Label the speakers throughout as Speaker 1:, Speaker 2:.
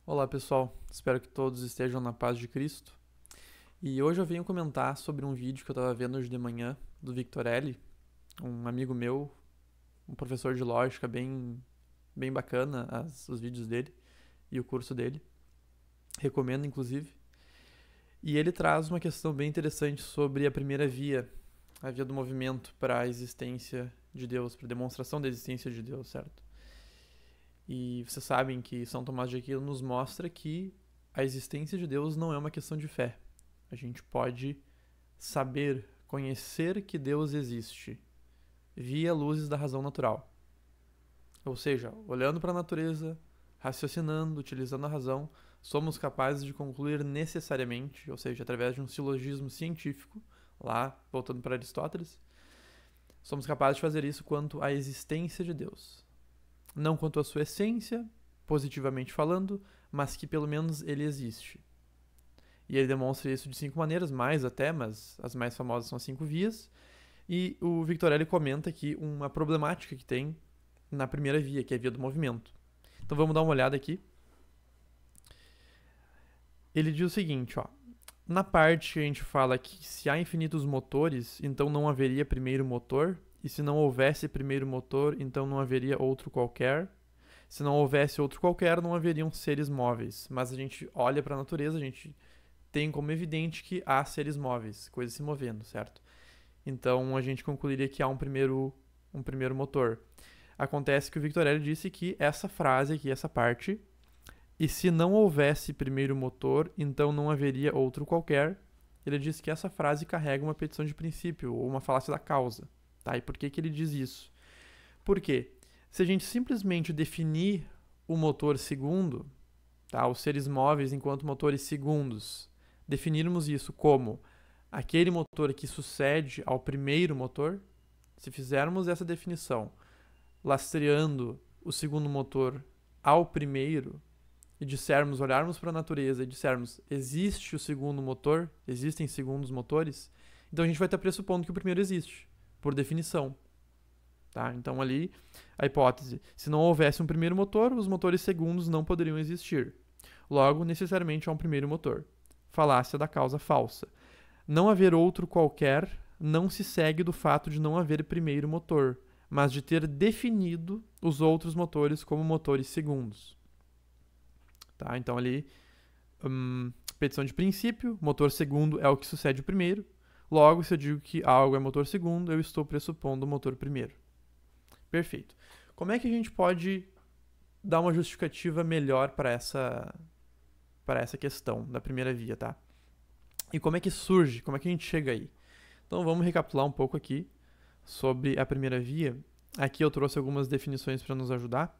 Speaker 1: Olá pessoal, espero que todos estejam na paz de Cristo. E hoje eu venho comentar sobre um vídeo que eu estava vendo hoje de manhã do Victorelli, um amigo meu, um professor de lógica bem bacana, os vídeos dele e o curso dele. Recomendo inclusive. E ele traz uma questão bem interessante sobre a primeira via, a via do movimento para a existência de Deus, para a demonstração da existência de Deus, certo? E vocês sabem que São Tomás de Aquino nos mostra que a existência de Deus não é uma questão de fé. A gente pode saber, conhecer que Deus existe via luzes da razão natural. Ou seja, olhando para a natureza, raciocinando, utilizando a razão, somos capazes de concluir necessariamente, ou seja, através de um silogismo científico, lá voltando para Aristóteles, somos capazes de fazer isso quanto à existência de Deus. Não quanto à sua essência, positivamente falando, mas que pelo menos ele existe. E ele demonstra isso de 5 maneiras, mais até, mas as mais famosas são as 5 vias. E o Victorelli comenta aqui uma problemática que tem na primeira via, que é a via do movimento. Então vamos dar uma olhada aqui. Ele diz o seguinte, ó. Na parte que a gente fala que se há infinitos motores, então não haveria primeiro motor, e se não houvesse primeiro motor, então não haveria outro qualquer. Se não houvesse outro qualquer, não haveriam seres móveis. Mas a gente olha para a natureza, a gente tem como evidente que há seres móveis, coisas se movendo, certo? Então a gente concluiria que há um primeiro motor. Acontece que o Victorelli disse que essa frase aqui, essa parte, e se não houvesse primeiro motor, então não haveria outro qualquer. Ele diz que essa frase carrega uma petição de princípio, ou uma falácia da causa. Tá? E por que ele diz isso? Por quê? Se a gente simplesmente definir o motor segundo, tá? Os seres móveis enquanto motores segundos, definirmos isso como aquele motor que sucede ao primeiro motor, se fizermos essa definição lastreando o segundo motor ao primeiro e dissermos, olharmos para a natureza e dissermos existe o segundo motor, existem segundos motores, então a gente vai estar pressupondo que o primeiro existe, por definição. Tá? Então ali, a hipótese, se não houvesse um primeiro motor, os motores segundos não poderiam existir. Logo, necessariamente há um primeiro motor. Falácia da causa falsa. Não haver outro qualquer não se segue do fato de não haver primeiro motor, mas de ter definido os outros motores como motores segundos. Tá? Então ali, petição de princípio, motor segundo é o que sucede o primeiro. Logo, se eu digo que algo é motor segundo, eu estou pressupondo o motor primeiro. Perfeito. Como é que a gente pode dar uma justificativa melhor para essa questão da primeira via, tá? E como é que surge? Como é que a gente chega aí? Então vamos recapitular um pouco aqui sobre a primeira via. Aqui eu trouxe algumas definições para nos ajudar.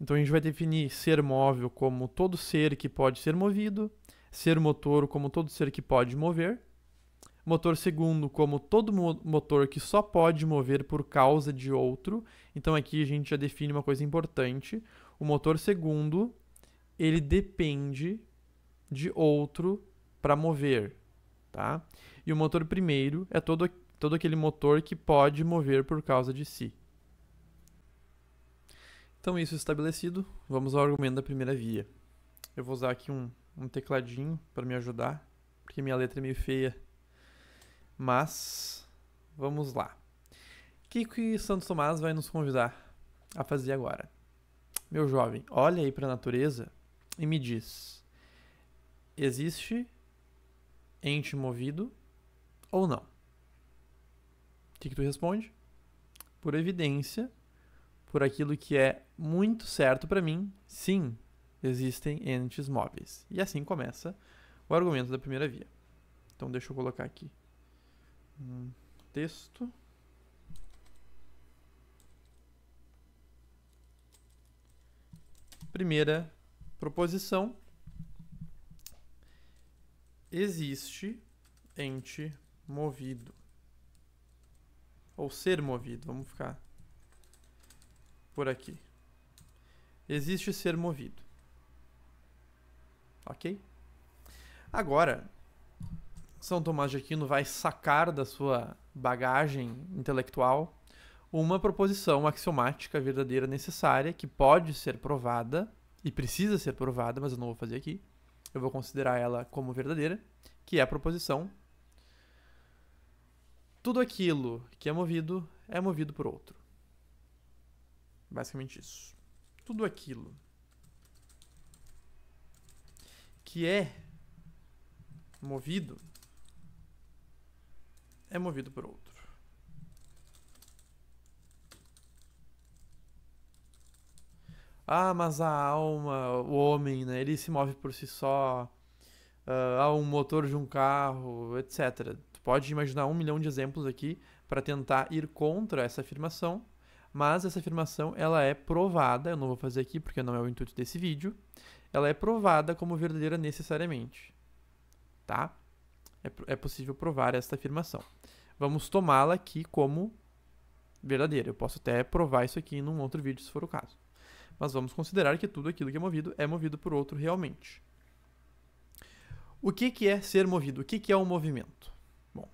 Speaker 1: Então a gente vai definir ser móvel como todo ser que pode ser movido, ser motor como todo ser que pode mover, motor segundo como todo motor que só pode mover por causa de outro. Então aqui a gente já define uma coisa importante. O motor segundo, ele depende de outro para mover, tá? E o motor primeiro é todo aquele motor que pode mover por causa de si. Então isso estabelecido, vamos ao argumento da primeira via. Eu vou usar aqui um tecladinho para me ajudar, porque minha letra é meio feia. Mas, vamos lá. O que Santo Tomás vai nos convidar a fazer agora? Meu jovem, olha aí para a natureza e me diz: existe ente movido ou não? O que tu responde? Por evidência, por aquilo que é muito certo para mim, sim, existem entes móveis. E assim começa o argumento da primeira via. Então deixa eu colocar aqui um texto. Primeira proposição: existe ente movido. Ou ser movido, vamos ficar por aqui. Existe ser movido. Ok? Agora, São Tomás de Aquino vai sacar da sua bagagem intelectual uma proposição axiomática verdadeira necessária que pode ser provada e precisa ser provada, mas eu não vou fazer aqui. Eu vou considerar ela como verdadeira, que é a proposição: tudo aquilo que é movido por outro. Basicamente isso. Tudo aquilo que é movido por outro. Ah, mas a alma, o homem, né, ele se move por si só. Um motor de um carro, etc. Tu pode imaginar 1 milhão de exemplos aqui para tentar ir contra essa afirmação, mas essa afirmação ela é provada, eu não vou fazer aqui porque não é o intuito desse vídeo, ela é provada como verdadeira necessariamente, tá? É possível provar esta afirmação. Vamos tomá-la aqui como verdadeira. Eu posso até provar isso aqui num outro vídeo se for o caso. Mas vamos considerar que tudo aquilo que é movido por outro realmente. O que é ser movido? O que é um movimento? Bom,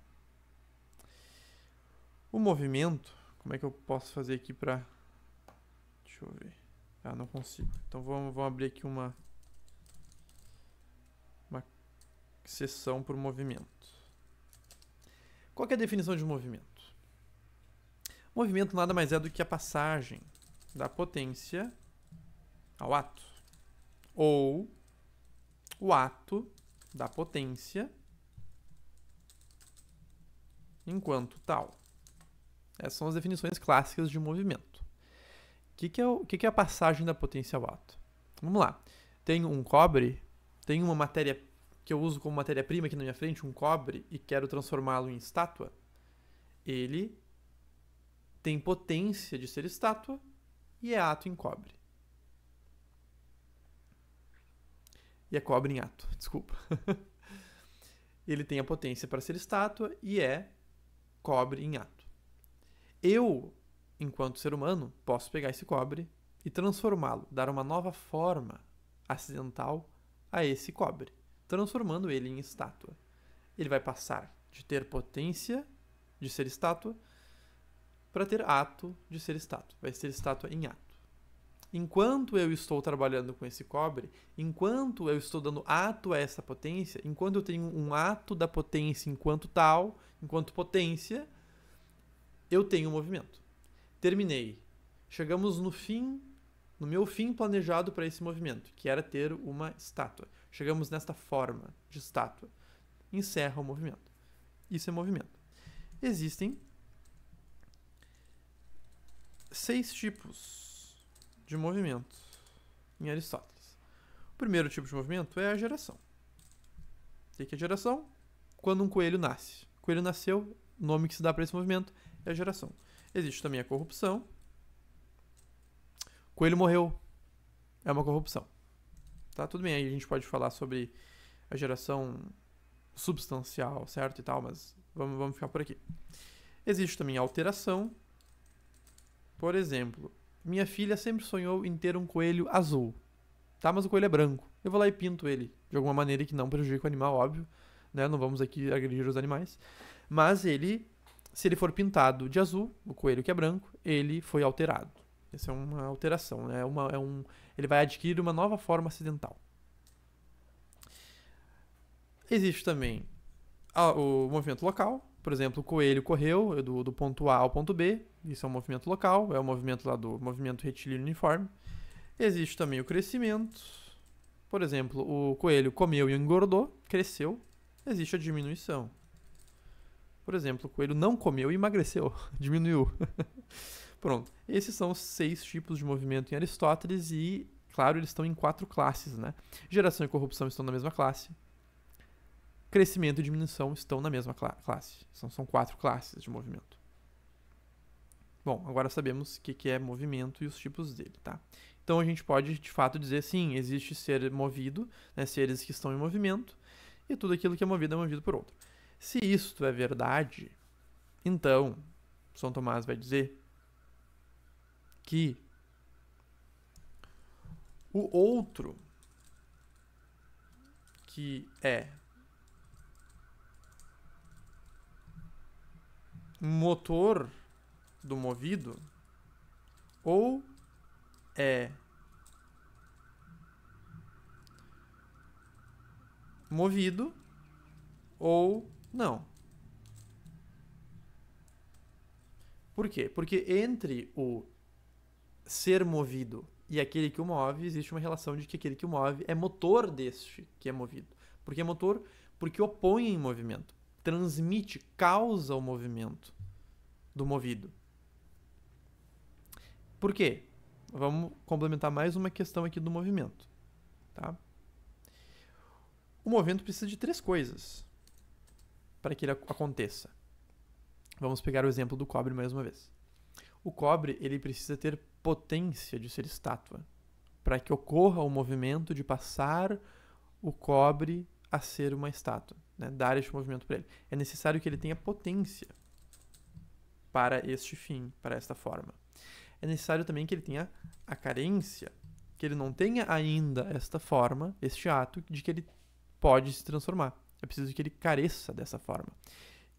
Speaker 1: o movimento, como é que eu posso fazer aqui para... Deixa eu ver. Ah, não consigo. Então vamos abrir aqui uma seção por movimento. Qual que é a definição de movimento? Movimento nada mais é do que a passagem da potência ao ato, ou o ato da potência enquanto tal. Essas são as definições clássicas de movimento. O que é a passagem da potência ao ato? Vamos lá. Tenho um cobre, tenho uma matéria que eu uso como matéria-prima aqui na minha frente, um cobre, e quero transformá-lo em estátua. Ele tem potência de ser estátua e é ato em cobre. E é cobre em ato, desculpa. Ele tem a potência para ser estátua e é cobre em ato. Eu, enquanto ser humano, posso pegar esse cobre e transformá-lo, dar uma nova forma acidental a esse cobre, transformando ele em estátua. Ele vai passar de ter potência de ser estátua para ter ato de ser estátua. Vai ser estátua em ato. Enquanto eu estou trabalhando com esse cobre, enquanto eu estou dando ato a essa potência, enquanto eu tenho um ato da potência enquanto tal, enquanto potência, eu tenho um movimento. Terminei. Chegamos no meu fim planejado para esse movimento, que era ter uma estátua. Chegamos nesta forma de estátua. Encerra o movimento. Isso é movimento. Existem 6 tipos de movimento em Aristóteles. O primeiro tipo de movimento é a geração. O que é geração? Quando um coelho nasce. O coelho nasceu, o nome que se dá para esse movimento é a geração. Existe também a corrupção. O coelho morreu. É uma corrupção. Tá? Tudo bem, aí a gente pode falar sobre a geração substancial, certo e tal, mas vamos ficar por aqui. Existe também a alteração. Por exemplo, minha filha sempre sonhou em ter um coelho azul, tá? Mas o coelho é branco. Eu vou lá e pinto ele de alguma maneira que não prejudique o animal, óbvio, né? Não vamos aqui agredir os animais. Mas ele, se ele for pintado de azul, o coelho que é branco, ele foi alterado. Essa é uma alteração, né? Ele vai adquirir uma nova forma acidental. Existe também o movimento local. Por exemplo, o coelho correu do ponto A ao ponto B. Isso é um movimento local, é o movimento lá do movimento retilíneo uniforme. Existe também o crescimento. Por exemplo, o coelho comeu e engordou, cresceu. Existe a diminuição. Por exemplo, o coelho não comeu e emagreceu, diminuiu. Pronto. Esses são os 6 tipos de movimento em Aristóteles e, claro, eles estão em 4 classes, né? Geração e corrupção estão na mesma classe. Crescimento e diminuição estão na mesma classe. São 4 classes de movimento. Bom, agora sabemos o que é movimento e os tipos dele, tá? Então a gente pode, de fato, dizer sim, existe ser movido, né, seres que estão em movimento, e tudo aquilo que é movido por outro. Se isto é verdade, então São Tomás vai dizer que o outro, que é motor do movido, ou é movido ou não. Por quê? Porque entre o ser movido e aquele que o move, existe uma relação de que aquele que o move é motor deste que é movido. Por que motor? Porque opõe em movimento, transmite, causa o movimento do movido. Por quê? Vamos complementar mais uma questão aqui do movimento. Tá? O movimento precisa de 3 coisas para que ele aconteça. Vamos pegar o exemplo do cobre mais uma vez. O cobre ele precisa ter potência de ser estátua para que ocorra o movimento de passar o cobre a ser uma estátua, né? Dar este movimento para ele. É necessário que ele tenha potência para este fim, para esta forma. É necessário também que ele tenha a carência, que ele não tenha ainda esta forma, este ato de que ele pode se transformar. É preciso que ele careça dessa forma.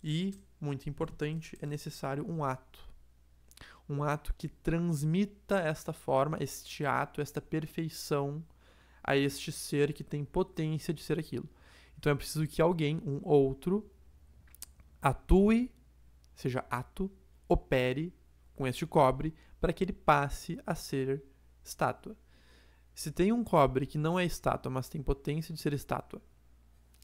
Speaker 1: E, muito importante, é necessário um ato. Um ato que transmita esta forma, este ato, esta perfeição a este ser que tem potência de ser aquilo. Então é preciso que alguém, um outro, atue, seja ato, opere com este cobre para que ele passe a ser estátua. Se tem um cobre que não é estátua, mas tem potência de ser estátua,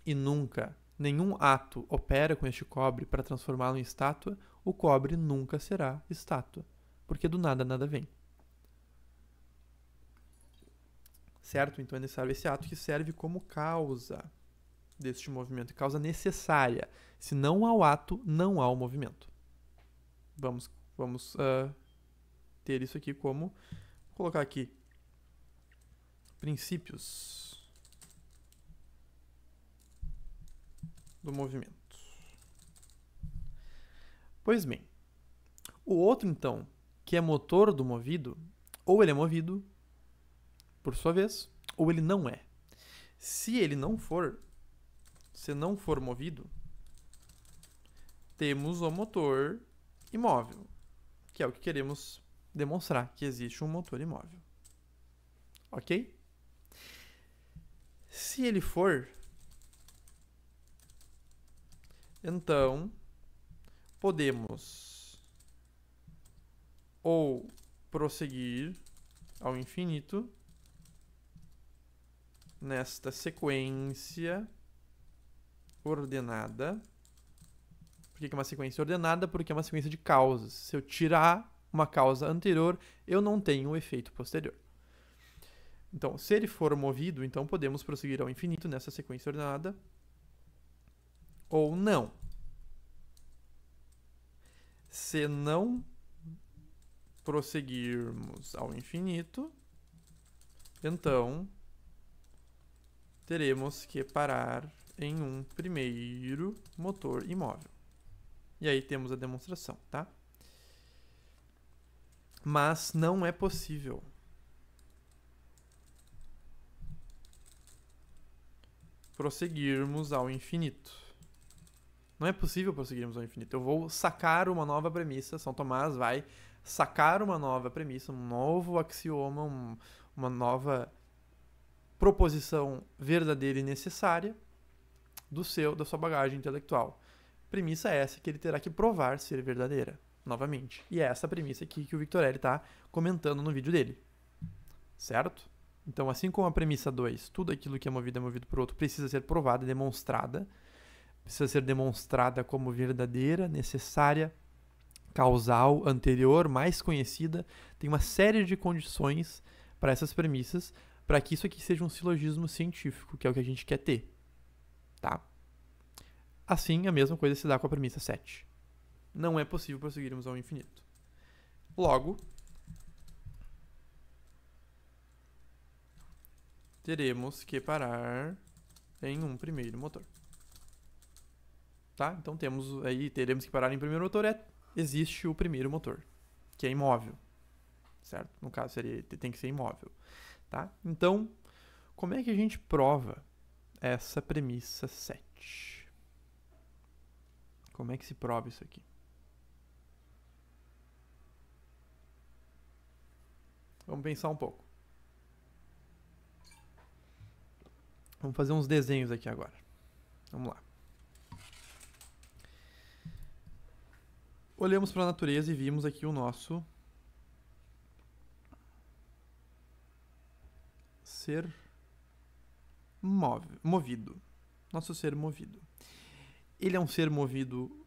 Speaker 1: e nunca nenhum ato opera com este cobre para transformá-lo em estátua, o cobre nunca será estátua, porque do nada nada vem. Certo? Então é necessário esse ato que serve como causa deste movimento, causa necessária. Se não há o ato, não há o movimento. Vamos ter isso aqui como... Vou colocar aqui princípios do movimento. Pois bem, o outro então, que é motor do movido, ou ele é movido, por sua vez, ou ele não é. Se não for movido, temos o motor imóvel, que é o que queremos demonstrar, que existe um motor imóvel. Ok? Se ele for, então podemos ou prosseguir ao infinito nesta sequência ordenada. Por que é uma sequência ordenada? Porque é uma sequência de causas. Se eu tirar uma causa anterior, eu não tenho o efeito posterior. Então, se ele for movido, então podemos prosseguir ao infinito nessa sequência ordenada ou não. Se não prosseguirmos ao infinito, então teremos que parar em um primeiro motor imóvel. E aí temos a demonstração, tá? Mas não é possível prosseguirmos ao infinito. Não é possível prosseguirmos ao infinito. Eu vou sacar uma nova premissa. São Tomás vai sacar uma nova premissa, um novo axioma, uma nova proposição verdadeira e necessária da sua bagagem intelectual. Premissa essa que ele terá que provar ser verdadeira, novamente. E é essa premissa aqui que o Victorelli está comentando no vídeo dele. Certo? Então, assim como a premissa 2, tudo aquilo que é movido por outro precisa ser provado e demonstrada, precisa ser demonstrada como verdadeira, necessária, causal, anterior, mais conhecida. Tem uma série de condições para essas premissas, para que isso aqui seja um silogismo científico, que é o que a gente quer ter. Tá? Assim, a mesma coisa se dá com a premissa 7. Não é possível prosseguirmos ao infinito. Logo, teremos que parar em um primeiro motor. Tá? Então teremos que parar em primeiro motor, existe o primeiro motor, que é imóvel. Certo? No caso, tem que ser imóvel. Tá? Então, como é que a gente prova essa premissa 7? Como é que se prova isso aqui? Vamos pensar um pouco. Vamos fazer uns desenhos aqui agora. Vamos lá. Olhamos para a natureza e vimos aqui o nosso ser movido. Nosso ser movido. Ele é um ser movido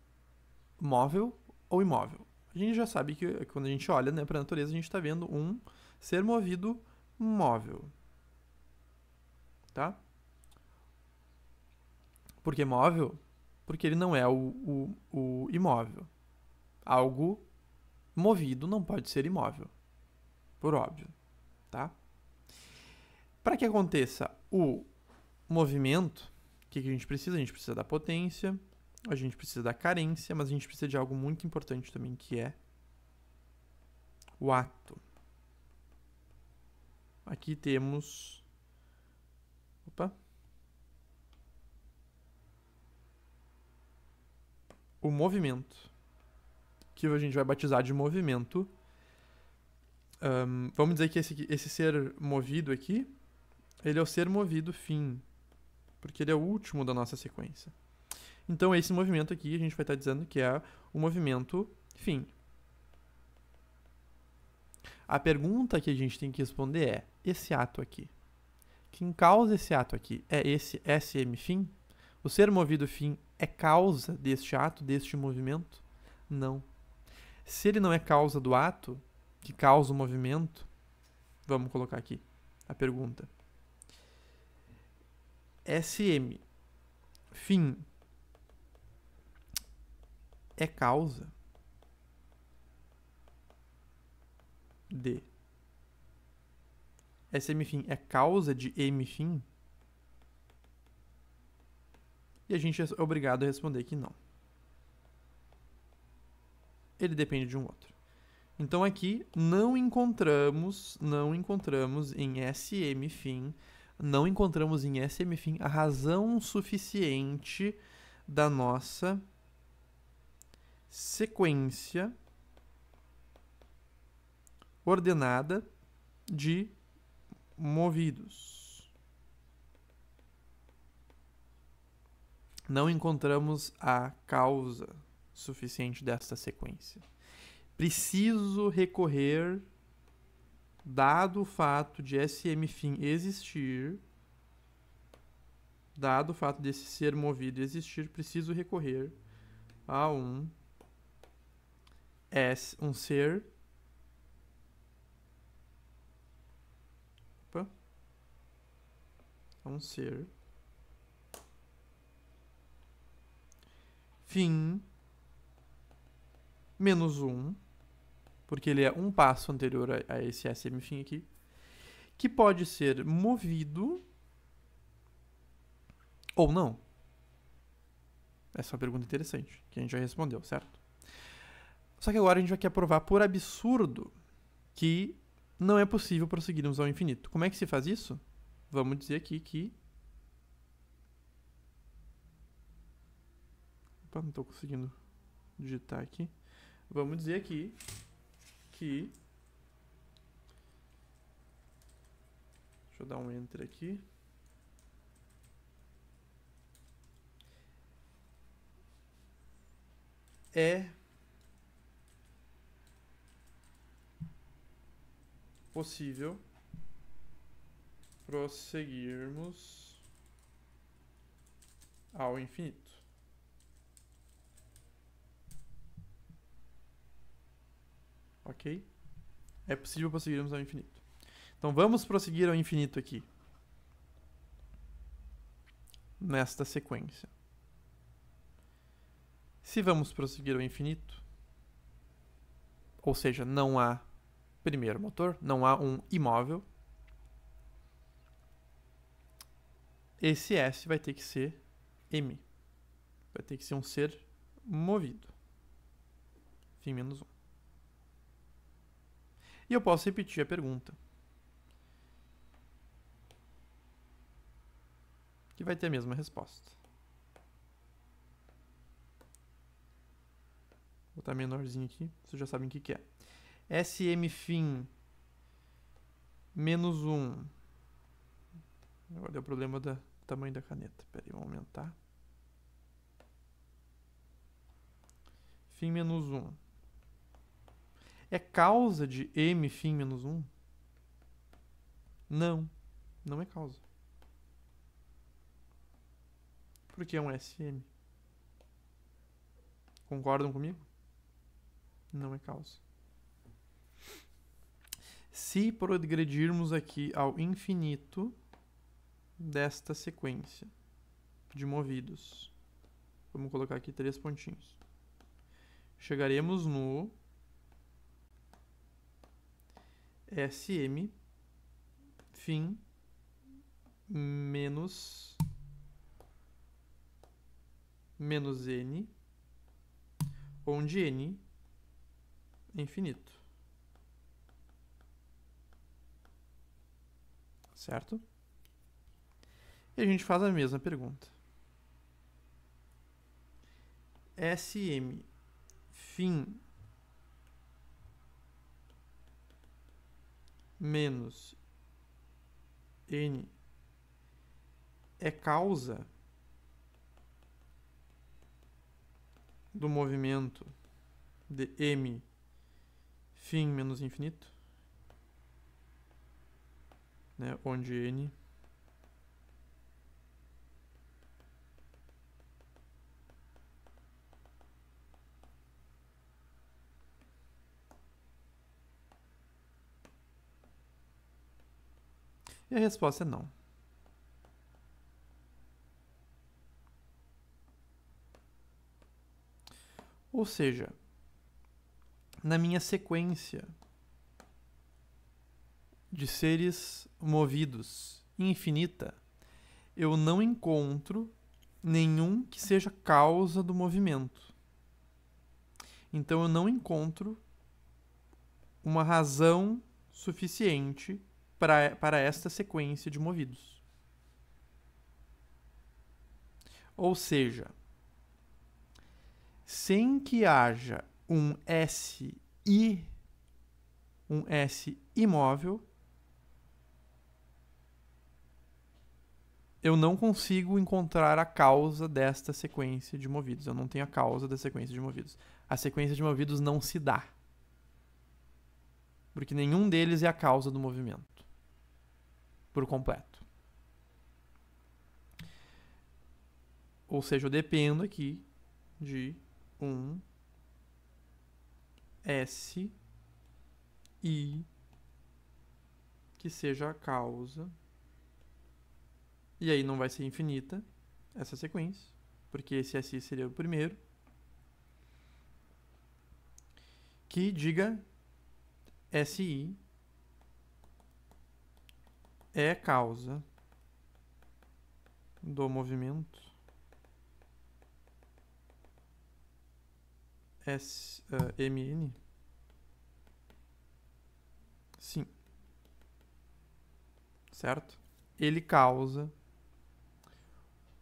Speaker 1: móvel ou imóvel? A gente já sabe que quando a gente olha, né, para a natureza, a gente está vendo um ser movido móvel. Tá? Por que móvel? Porque ele não é o imóvel. Algo movido não pode ser imóvel. Por óbvio. Tá? Para que aconteça o movimento, o que a gente precisa? A gente precisa da potência, a gente precisa da carência, mas a gente precisa de algo muito importante também, que é o ato. Aqui temos... Opa! O movimento, que a gente vai batizar de movimento. Vamos dizer que esse ser movido aqui, ele é o ser movido fim, porque ele é o último da nossa sequência. Então, esse movimento aqui, a gente vai estar dizendo que é o movimento fim. A pergunta que a gente tem que responder é, esse ato aqui, quem causa esse ato aqui é esse SM fim? O ser movido fim é causa deste ato, deste movimento? Não. Se ele não é causa do ato, que causa o movimento, vamos colocar aqui a pergunta. SM fim é causa de... SM fim é causa de M fim? E a gente é obrigado a responder que não. Ele depende de um outro. Então aqui não encontramos em SM fim, não encontramos em SM fim a razão suficiente da nossa sequência ordenada de movidos. Não encontramos a causa suficiente desta sequência. Preciso recorrer, dado o fato de SM fim existir, dado o fato desse ser movido existir, preciso recorrer a um ser fim menos 1, porque ele é um passo anterior a esse SM fim aqui, que pode ser movido ou não. Essa é uma pergunta interessante, que a gente já respondeu, certo? Só que agora a gente vai querer provar por absurdo que não é possível prosseguirmos ao infinito. Como é que se faz isso? Vamos dizer aqui que... Opa, não estou conseguindo digitar aqui. Vamos dizer aqui que... Deixa eu dar um enter aqui. É possível prosseguirmos ao infinito. Ok? É possível prosseguirmos ao infinito. Então vamos prosseguir ao infinito aqui. Nesta sequência. Se vamos prosseguir ao infinito, ou seja, não há primeiro motor, não há um imóvel, esse S vai ter que ser M. Vai ter que ser um ser movido. Fim menos 1. E eu posso repetir a pergunta. Que vai ter a mesma resposta. Vou botar menorzinho aqui, vocês já sabem o que é. SM fim menos 1. Agora deu problema da tamanho da caneta. Pera aí, vamos aumentar. Φ menos 1. É causa de M φ menos 1? Não, não é causa. Porque é um SM. Concordam comigo? Não é causa. Se progredirmos aqui ao infinito desta sequência de movidos, vamos colocar aqui 3 pontinhos, chegaremos no SM φ menos n, onde n é infinito. Certo? E a gente faz a mesma pergunta. SM φ menos n é causa do movimento de M φ menos infinito, né, onde n e a resposta é não. Ou seja, na minha sequência de seres movidos infinita, eu não encontro nenhum que seja causa do movimento. Então eu não encontro uma razão suficiente para esta sequência de movidos. Ou seja, sem que haja um S imóvel, eu não consigo encontrar a causa desta sequência de movidos. Eu não tenho a causa da sequência de movidos. A sequência de movidos não se dá. Porque nenhum deles é a causa do movimento. Por completo. Ou seja, eu dependo aqui de um SI que seja a causa. E aí não vai ser infinita essa sequência, porque esse SI seria o primeiro. Que diga SI é causa do movimento MN? Sim. Certo? Ele causa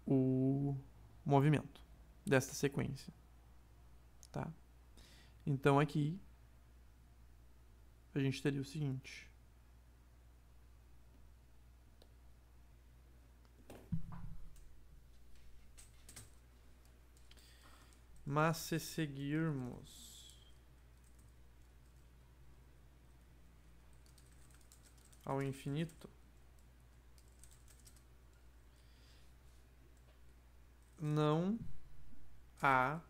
Speaker 1: o movimento desta sequência. Tá? Então aqui a gente teria o seguinte. Mas se seguirmos ao infinito, não há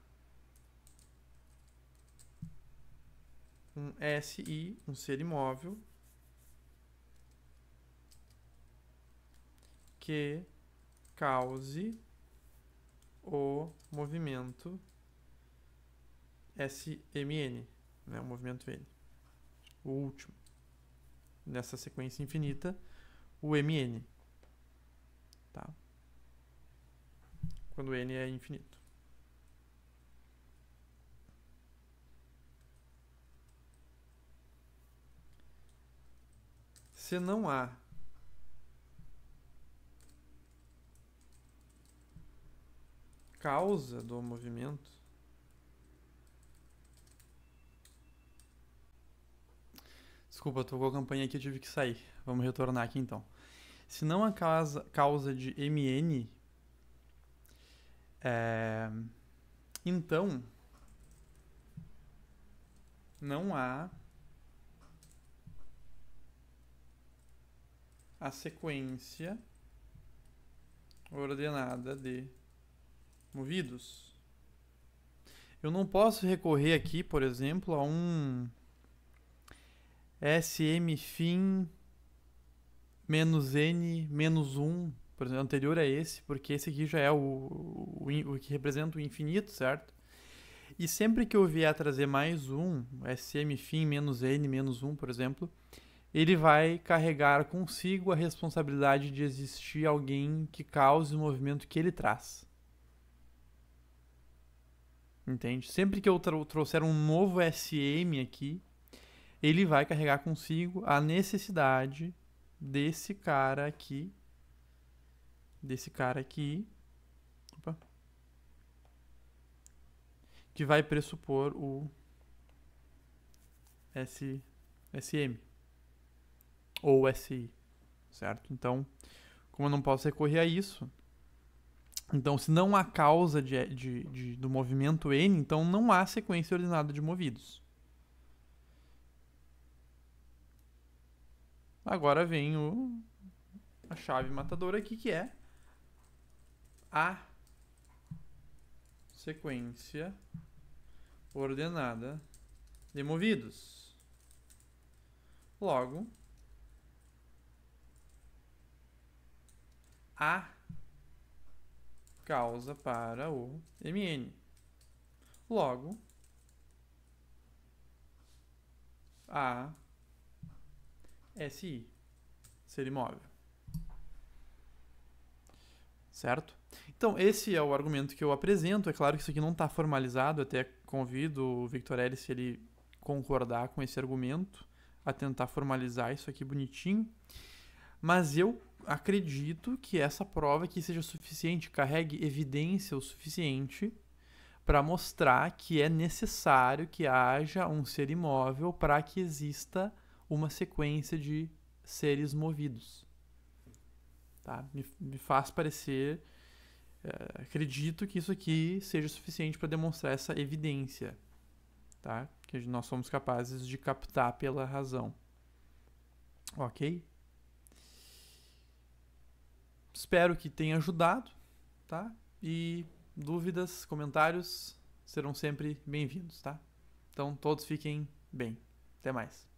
Speaker 1: um SI, um ser imóvel, que cause o movimento SMN, né, o movimento N. O último. Nessa sequência infinita, o MN. Tá? Quando N é infinito. Se não há causa do movimento, desculpa, tocou a campainha aqui, eu tive que sair. Vamos retornar aqui então. Se não há causa de Mn, então não há a sequência ordenada de movidos. Eu não posso recorrer aqui, por exemplo, a um SM fim menos n menos 1, por exemplo, anterior a esse, porque esse aqui já é o que representa o infinito, certo? E sempre que eu vier trazer mais um, SM fim menos n menos 1, por exemplo, ele vai carregar consigo a responsabilidade de existir alguém que cause o movimento que ele traz. Entende? Sempre que eu trouxer um novo SM aqui, ele vai carregar consigo a necessidade desse cara aqui, opa, que vai pressupor o SM ou SI, certo? Então, como eu não posso recorrer a isso, então se não há causa do movimento N, então não há sequência ordenada de movidos. Agora vem a chave matadora aqui, que é a sequência ordenada de movidos. Logo, a causa para o Mn. Logo, a SI, ser imóvel. Certo? Então, esse é o argumento que eu apresento. É claro que isso aqui não está formalizado. Até convido o Victorelli, se ele concordar com esse argumento, a tentar formalizar isso aqui bonitinho. Mas eu acredito que essa prova aqui seja suficiente, carregue evidência o suficiente para mostrar que é necessário que haja um ser imóvel para que exista uma sequência de seres movidos. Tá? Me faz parecer, acredito que isso aqui seja suficiente para demonstrar essa evidência, tá? Que nós somos capazes de captar pela razão. Ok? Espero que tenha ajudado, tá? E dúvidas, comentários serão sempre bem-vindos, tá? Então todos fiquem bem. Até mais.